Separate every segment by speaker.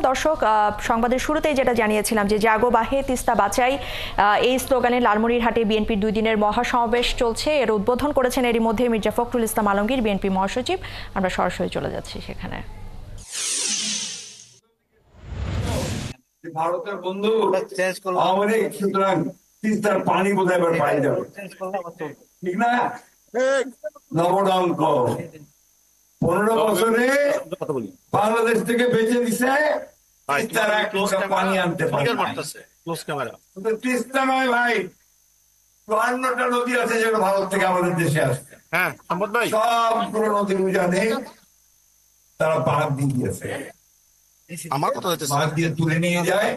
Speaker 1: দর্শক, সংবাদের শুরুতেই যেটা জানিয়েছিলাম যে জাগো বাহে তিস্তা বাঁচাই এই স্লোগানে লালমনিরহাটে বিএনপির 2 দিনের মহাসমাবেশ চলছে। এর উদ্বোধন করেছেন এরই মধ্যে মির্জা ফখরুল ইসলাম আলমগীর, বিএনপি মহাসচিব। আমরা সরাসরি চলে যাচ্ছি সেখানে।
Speaker 2: ভারতের বন্ধু আমাদের, সুতরাং তিস্তার পানি বোধহয় এবার পাই যাবে, ঠিক না? নবডাউন কর 15 বছরে বাংলাদেশ থেকে বেঁচে দিছে তিস্তার এক ফোঁটা পানি আনতে পারে। তিস্তা নয় ভাই, 54টা নদী আছে যেগুলো ভারত থেকে আমাদের দেশে আসছে। সবগুলো নদীর উজানে তারা বাঁধ দিয়ে দিয়েছে।
Speaker 3: আমার কথা হচ্ছে
Speaker 2: বাঁধ দিয়ে তুলে নিয়ে যায়,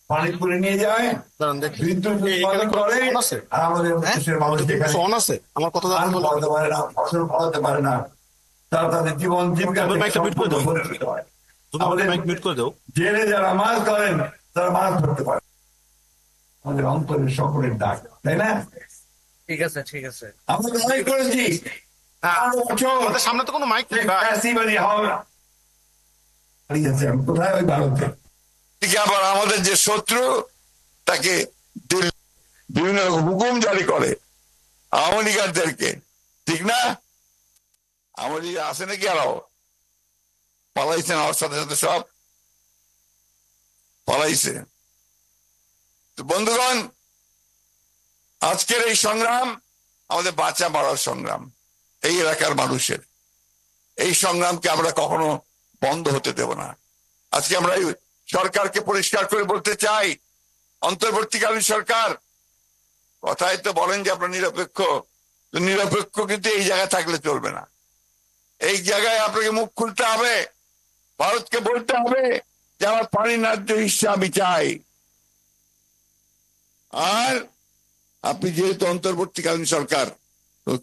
Speaker 2: পানি তুলে নিয়ে যায়, বিদ্যুৎ উৎপাদন করে। আর আমাদের দেশের মানুষ
Speaker 3: আমার কথা
Speaker 2: ফলাতে পারে না, ফসল ফলাতে পারে না, তারা তাদের জীবন জীবিকা জেলে যারা মাছ ধরেন তারা মাছ ধরতে পারে। আমাদের অন্তরের সকলের ডাক, তাই না?
Speaker 3: ঠিক আছে, ঠিক আছে,
Speaker 2: আমরা লড়াই করেছি।
Speaker 3: সামনে তো কোনো মাইক নেই।
Speaker 2: কোথায় ওই ভারতে আবার আমাদের যে শত্রু তাকে বিভিন্ন হুকুম জারি করে আওয়ামী লীগারদেরকে, ঠিক না? আওয়ামী লীগ আছে নাকি আরো পালাইছেন, আমার সাথে সাথে সব পালাইছে। তো বন্ধুগণ, আজকের এই সংগ্রাম আমাদের বাঁচা মারার সংগ্রাম, এই এলাকার মানুষের। এই সংগ্রামকে আমরা কখনো বন্ধ হতে দেব না। আজকে আমরা সরকারকে পরিষ্কার করে বলতে চাই, অন্তর্বর্তীকালীন সরকার, কথায় তো বলেন যে আপনার নিরপেক্ষ, তো নিরপেক্ষ কিন্তু এই জায়গায় থাকলে চলবে না। এই জায়গায় আপনাকে মুখ খুলতে হবে, ভারতকে বলতে হবে যে আমার পানি ন্যায্য হিস্সা আমি চাই। আর আপনি যেহেতু অন্তর্বর্তীকালীন সরকার,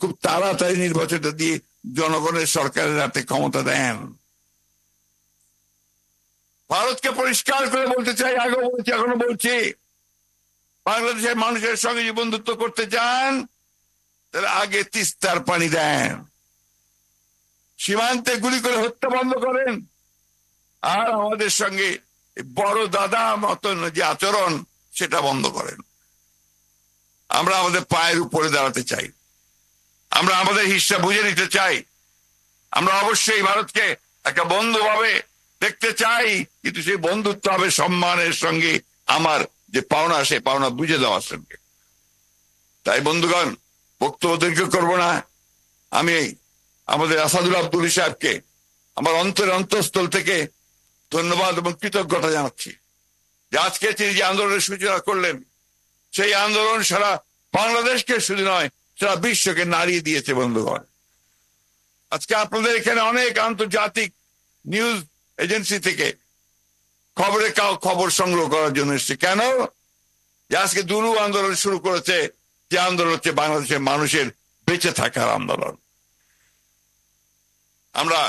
Speaker 2: খুব তাড়াতাড়ি নির্বাচনটা দিয়ে জনগণের সরকারের হাতে ক্ষমতা দেন। ভারতকে পরিষ্কার করে বলতে চাই, আগে বলছি এখনো বলছি, বাংলাদেশের মানুষের সঙ্গে যে বন্ধুত্ব করতে চান তাহলে আগে তিস্তার পানি দেন, সীমান্তে গুলি করে হত্যা বন্ধ করেন, আর আমাদের সঙ্গে বড় দাদা মতন যে আচরণ সেটা বন্ধ করেন। আমরা আমাদের পায়ের উপরে দাঁড়াতে চাই, আমরা আমাদের হিস্সা বুঝে নিতে চাই। আমরা অবশ্যই ভারতকে একটা বন্ধু ভাবে দেখতে চাই, কিন্তু সেই বন্ধুত্ব হবে সম্মানের সঙ্গে, আমার যে পাওনা সে পাওনা বুঝে দেওয়ার সঙ্গে। তাই বন্ধুগণ, বক্তব্য দীর্ঘ করব না। আমি আমাদের আসাদুল আব্দুল সাহেবকে আমার অন্তঃস্থল থেকে ধন্যবাদ এবং কৃতজ্ঞতা জানাচ্ছি যে আজকে তিনি যে আন্দোলনের সূচনা করলেন, সেই আন্দোলন সারা বাংলাদেশকে শুধু নয় সারা বিশ্বকে নাড়িয়ে দিয়েছে। বন্ধুগণ, আজকে আপনাদের এখানে অনেক আন্তর্জাতিক নিউজ এজেন্সি থেকে খবর সংগ্রহ করার জন্য এসছে। কেন? যে আজকে দুরু আন্দোলন শুরু করেছে, যে আন্দোলন হচ্ছে বাংলাদেশের মানুষের বেঁচে থাকার আন্দোলন। আমরা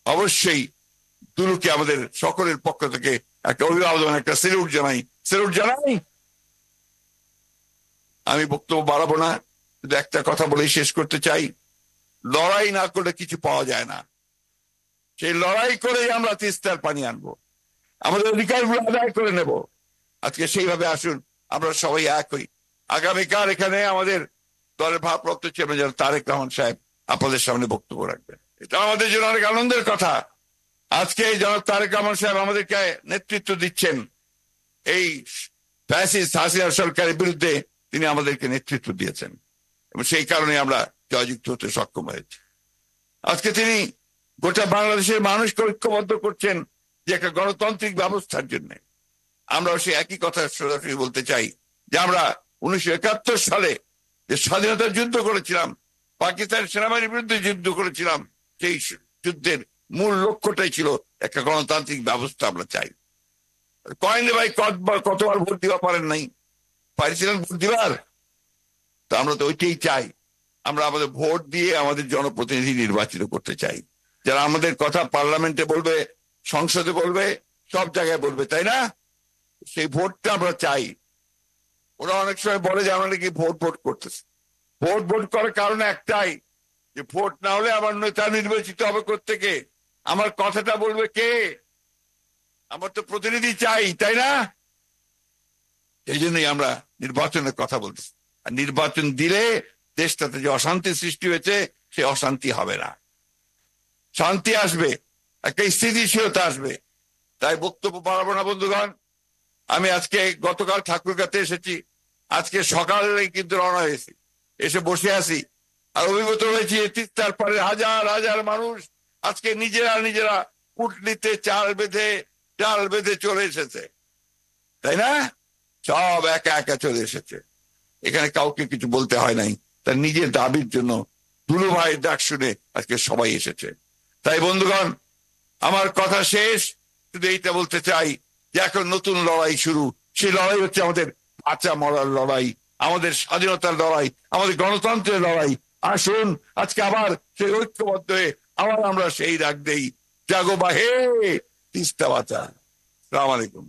Speaker 2: অবশ্যই দুরুকে আমাদের সকলের পক্ষ থেকে একটা অভিবাদন, একটা স্যালুট জানাই। আমি বক্তব্য বাড়াবো না, শুধু একটা কথা বলেই শেষ করতে চাই, লড়াই না করলে কিছু পাওয়া যায় না। সেই লড়াই করেই আমরা তিস্তার পানি আনবো, আমাদের অধিকারগুলো আদায় করে নেব। আজকে সেইভাবে আসুন আমরা সবাই এক হই। আগামীকাল এখানে আমাদের দলের ভারপ্রাপ্ত চেয়ারম্যান তারেক রহমান সাহেব আপনাদের সামনে বক্তব্য রাখবেন। এটা আমাদের জন্য অনেক আনন্দের কথা। আজকে জনাব তারেক রহমান সাহেব আমাদেরকে নেতৃত্ব দিচ্ছেন, এই ফ্যাসিস্ট হাসিনা সরকারের বিরুদ্ধে তিনি আমাদেরকে নেতৃত্ব দিয়েছেন এবং সেই কারণে আমরা জয়যুক্ত হতে সক্ষম হয়েছি। আজকে তিনি গোটা বাংলাদেশের মানুষকে ঐক্যবদ্ধ করছেন যে একটা গণতান্ত্রিক ব্যবস্থার জন্য। আমরা সেই একই কথা সরাসরি বলতে চাই যে আমরা 1971 সালে যে স্বাধীনতার যুদ্ধ করেছিলাম, পাকিস্তান সেনাবাহিনীর বিরুদ্ধে যুদ্ধ করেছিলাম, সেই যুদ্ধের মূল লক্ষ্যটাই ছিল একটা গণতান্ত্রিক ব্যবস্থা আমরা চাই। কয়েনে ভাই কতবার ভোট দিবা পারেন নাই, পাইছিলেন ভোট দিবার? তো আমরা তো ওইটাই চাই, আমরা আমাদের ভোট দিয়ে আমাদের জনপ্রতিনিধি নির্বাচিত করতে চাই, যারা আমাদের কথা পার্লামেন্টে বলবে, সংসদে বলবে, সব জায়গায় বলবে, তাই না? সেই ভোটটা আমরা চাই। ওরা অনেক সময় বলে যে আমরা নাকি ভোট করতেছে। ভোট করার কারণ একটাই, যে ভোট না হলে আমার নেতা নির্বাচিত হবে কোত্থেকে, আমার কথাটা বলবে কে? আমার তো প্রতিনিধি চাই, তাই না? এই জন্যই আমরা নির্বাচনের কথা বলছি। আর নির্বাচন দিলে দেশটাতে যে অশান্তি সৃষ্টি হয়েছে সে অশান্তি হবে না, শান্তি আসবে, একটা স্থিতিশীলতা আসবে। তাই বক্তব্য বাড়াবো না বন্ধুগণ। আমি আজকে গতকাল ঠাকুরগাঁতে এসেছি, আজকে সকালে কিন্তু রওনা হয়েছি, এসে বসে আছি আর অভিভূত হয়েছি। তিস্তার পারে হাজার হাজার মানুষ আজকে নিজেরা পুটলিতে চাল বেঁধে চলে এসেছে, তাই না? সব একা একা চলে এসেছে, এখানে কাউকে কিছু বলতে হয় নাই। তার নিজের দাবির জন্য দুলু ভাইয়ের ডাক শুনে আজকে সবাই এসেছে। তাই বন্ধুগণ, আমার কথা শেষ, শুধু এইটা বলতে চাই যে এখন নতুন লড়াই শুরু। সেই লড়াই হচ্ছে আমাদের বাঁচা মরার লড়াই, আমাদের স্বাধীনতার লড়াই, আমাদের গণতন্ত্রের লড়াই। আসুন আজকে আবার সেই ঐক্যবদ্ধ হয়ে আবার আমরা সেই ডাক দেই, জাগো বাহে তিস্তা বাঁচা। আসসালামু আলাইকুম।